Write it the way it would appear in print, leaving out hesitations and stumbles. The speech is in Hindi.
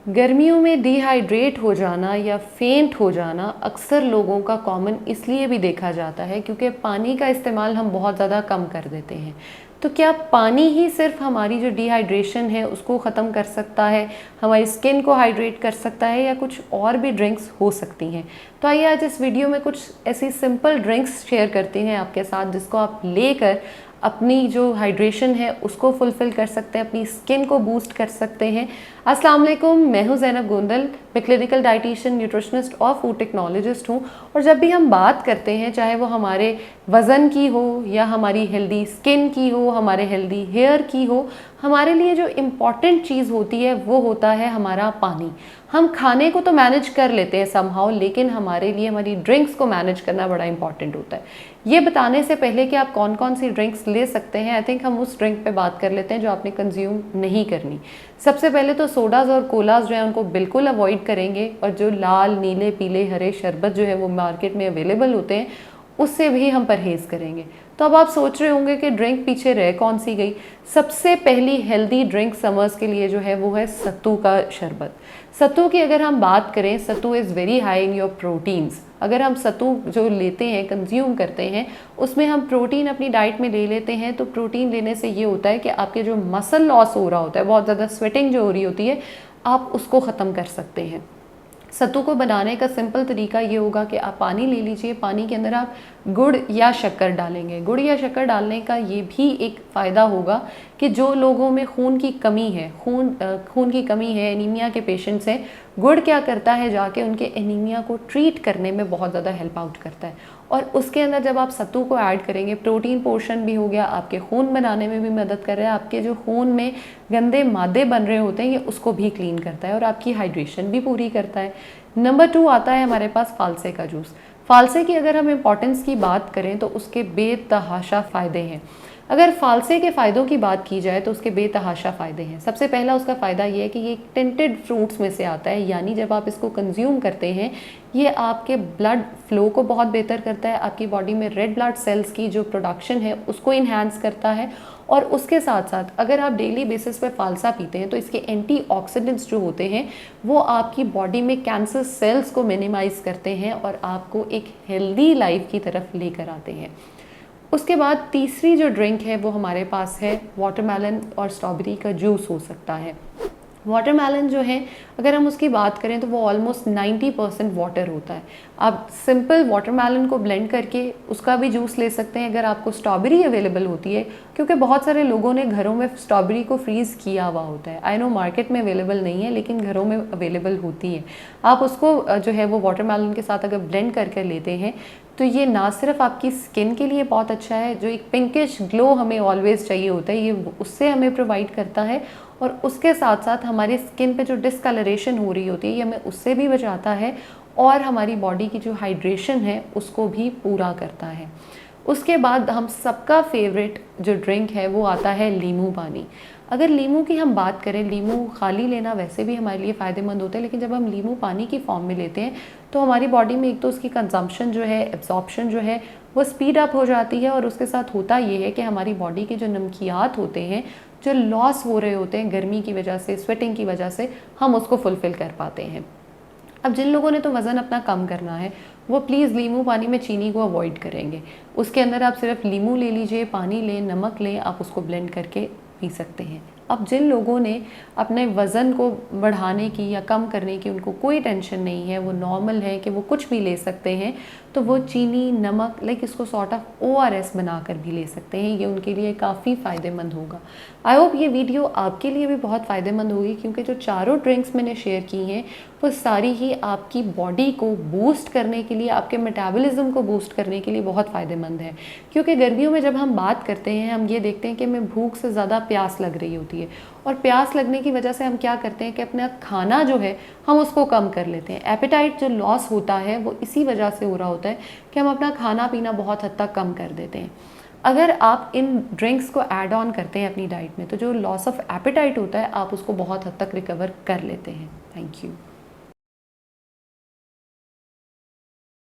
गर्मियों में डिहाइड्रेट हो जाना या फेंट हो जाना अक्सर लोगों का कॉमन इसलिए भी देखा जाता है क्योंकि पानी का इस्तेमाल हम बहुत ज़्यादा कम कर देते हैं। तो क्या पानी ही सिर्फ हमारी जो डिहाइड्रेशन है उसको ख़त्म कर सकता है, हमारी स्किन को हाइड्रेट कर सकता है, या कुछ और भी ड्रिंक्स हो सकती हैं? तो आइए आज इस वीडियो में कुछ ऐसी सिंपल ड्रिंक्स शेयर करते हैं आपके साथ जिसको आप लेकर अपनी जो हाइड्रेशन है उसको फुलफ़िल कर सकते हैं, अपनी स्किन को बूस्ट कर सकते हैं। अस्सलाम वालेकुम, मैं हूं ज़ैनब गोंदल, मैं क्लिनिकल डाइटिशियन, न्यूट्रिशनिस्ट और फूड टेक्नोलॉजिस्ट हूं। और जब भी हम बात करते हैं, चाहे वो हमारे वज़न की हो या हमारी हेल्दी स्किन की हो, हमारे हेल्दी हेयर की हो, हमारे लिए जो इम्पॉर्टेंट चीज़ होती है वो होता है हमारा पानी। हम खाने को तो मैनेज कर लेते हैं समहाउ, लेकिन हमारे लिए हमारी ड्रिंक्स को मैनेज करना बड़ा इंपॉर्टेंट होता है। ये बताने से पहले कि आप कौन कौन सी ड्रिंक्स ले सकते हैं, आई थिंक हम उस ड्रिंक पे बात कर लेते हैं जो आपने कंज्यूम नहीं करनी। सबसे पहले तो सोडाज और कोलाज जो है उनको बिल्कुल अवॉइड करेंगे, और जो लाल, नीले, पीले, हरे शरबत जो है वो मार्केट में अवेलेबल होते हैं उससे भी हम परहेज़ करेंगे। तो अब आप सोच रहे होंगे कि ड्रिंक पीछे रह कौन सी गई। सबसे पहली हेल्दी ड्रिंक समर्स के लिए जो है वो है सत्तू का शरबत। सत्तू की अगर हम बात करें, sattu is very high in your proteins. अगर हम सत्तू जो लेते हैं, कंज्यूम करते हैं, उसमें हम प्रोटीन अपनी डाइट में ले लेते हैं, तो प्रोटीन लेने से ये होता है कि आपके जो मसल लॉस हो रहा होता है, बहुत ज़्यादा स्वेटिंग जो हो रही होती है, आप उसको ख़त्म कर सकते हैं। सत्तू को बनाने का सिंपल तरीका ये होगा कि आप पानी ले लीजिए, पानी के अंदर आप गुड़ या शक्कर डालेंगे। गुड़ या शक्कर डालने का ये भी एक फ़ायदा होगा कि जो लोगों में खून की कमी है, खून की कमी है, एनीमिया के पेशेंट्स हैं, गुड़ क्या करता है, जाके उनके एनीमिया को ट्रीट करने में बहुत ज़्यादा हेल्प आउट करता है। और उसके अंदर जब आप सत्तू को ऐड करेंगे, प्रोटीन पोर्शन भी हो गया, आपके खून बनाने में भी मदद कर रहा है, आपके जो खून में गंदे मादे बन रहे होते हैं ये उसको भी क्लीन करता है और आपकी हाइड्रेशन भी पूरी करता है। नंबर 2 आता है हमारे पास फालसे का जूस। फालसे की अगर हम इम्पॉर्टेंस की बात करें तो उसके बेतहाशा फ़ायदे हैं। अगर फालसे के फ़ायदों की बात की जाए तो उसके बेतहाशा फ़ायदे हैं। सबसे पहला उसका फ़ायदा ये है कि ये टिंटेड फ्रूट्स में से आता है, यानी जब आप इसको कंज्यूम करते हैं ये आपके ब्लड फ्लो को बहुत बेहतर करता है, आपकी बॉडी में रेड ब्लड सेल्स की जो प्रोडक्शन है उसको इन्हांस करता है। और उसके साथ साथ अगर आप डेली बेसिस पे फालसा पीते हैं तो इसके एंटीऑक्सीडेंट्स जो होते हैं वो आपकी बॉडी में कैंसर सेल्स को मिनिमाइज़ करते हैं और आपको एक हेल्दी लाइफ की तरफ लेकर आते हैं। उसके बाद तीसरी जो ड्रिंक है वो हमारे पास है वाटरमेलन और स्ट्रॉबेरी का जूस हो सकता है। वाटरमेलन जो है अगर हम उसकी बात करें तो वो ऑलमोस्ट 90% वाटर होता है। आप सिंपल वाटरमेलन को ब्लेंड करके उसका भी जूस ले सकते हैं अगर आपको स्ट्रॉबेरी अवेलेबल होती है, क्योंकि बहुत सारे लोगों ने घरों में स्ट्रॉबेरी को फ्रीज़ किया हुआ होता है। आई नो मार्केट में अवेलेबल नहीं है लेकिन घरों में अवेलेबल होती है। आप उसको जो है वो वाटरमेलन के साथ अगर ब्लेंड करके लेते हैं तो ये ना सिर्फ आपकी स्किन के लिए बहुत अच्छा है, जो एक पिंकिश ग्लो हमें ऑलवेज चाहिए होता है ये उससे हमें प्रोवाइड करता है, और उसके साथ साथ हमारी स्किन पे जो डिस्कलरेशन हो रही होती है ये हमें उससे भी बचाता है, और हमारी बॉडी की जो हाइड्रेशन है उसको भी पूरा करता है। उसके बाद हम सबका फेवरेट जो ड्रिंक है वो आता है नींबू पानी। अगर नींबू की हम बात करें, नींबू खाली लेना वैसे भी हमारे लिए फ़ायदेमंद होता है, लेकिन जब हम नींबू पानी की फॉर्म में लेते हैं तो हमारी बॉडी में एक तो उसकी कंजम्पशन जो है, एब्जॉर्प्शन जो है वो स्पीड अप हो जाती है, और उसके साथ होता ये है कि हमारी बॉडी के जो नमकियात होते हैं, जो लॉस हो रहे होते हैं गर्मी की वजह से, स्वेटिंग की वजह से, हम उसको फुलफ़िल कर पाते हैं। अब जिन लोगों ने तो वज़न अपना कम करना है वो प्लीज़ नींबू पानी में चीनी को अवॉइड करेंगे। उसके अंदर आप सिर्फ नींबू ले लीजिए, पानी लें, नमक लें, आप उसको ब्लेंड करके पी सकते हैं। अब जिन लोगों ने अपने वज़न को बढ़ाने की या कम करने की उनको कोई टेंशन नहीं है, वो नॉर्मल है कि वो कुछ भी ले सकते हैं, तो वो चीनी, नमक लाइक इसको सॉर्ट ऑफ ORS बनाकर भी ले सकते हैं। ये उनके लिए काफ़ी फ़ायदेमंद होगा। आई होप ये वीडियो आपके लिए भी बहुत फ़ायदेमंद होगी, क्योंकि जो चारों ड्रिंक्स मैंने शेयर की हैं वो सारी ही आपकी बॉडी को बूस्ट करने के लिए, आपके मेटाबॉलिज्म को बूस्ट करने के लिए बहुत फ़ायदेमंद है। क्योंकि गर्मियों में जब हम बात करते हैं हम ये देखते हैं कि हमें भूख से ज़्यादा प्यास लग रही होती है, और प्यास लगने की वजह से हम क्या करते हैं कि अपना खाना जो है हम उसको कम कर लेते हैं। एपेटाइट जो लॉस होता है वो इसी वजह से हो रहा होता है कि हम अपना खाना पीना बहुत हद तक कम कर देते हैं। अगर आप इन ड्रिंक्स को ऐड ऑन करते हैं अपनी डाइट में तो जो लॉस ऑफ एपेटाइट होता है आप उसको बहुत हद तक रिकवर कर लेते हैं। Thank you.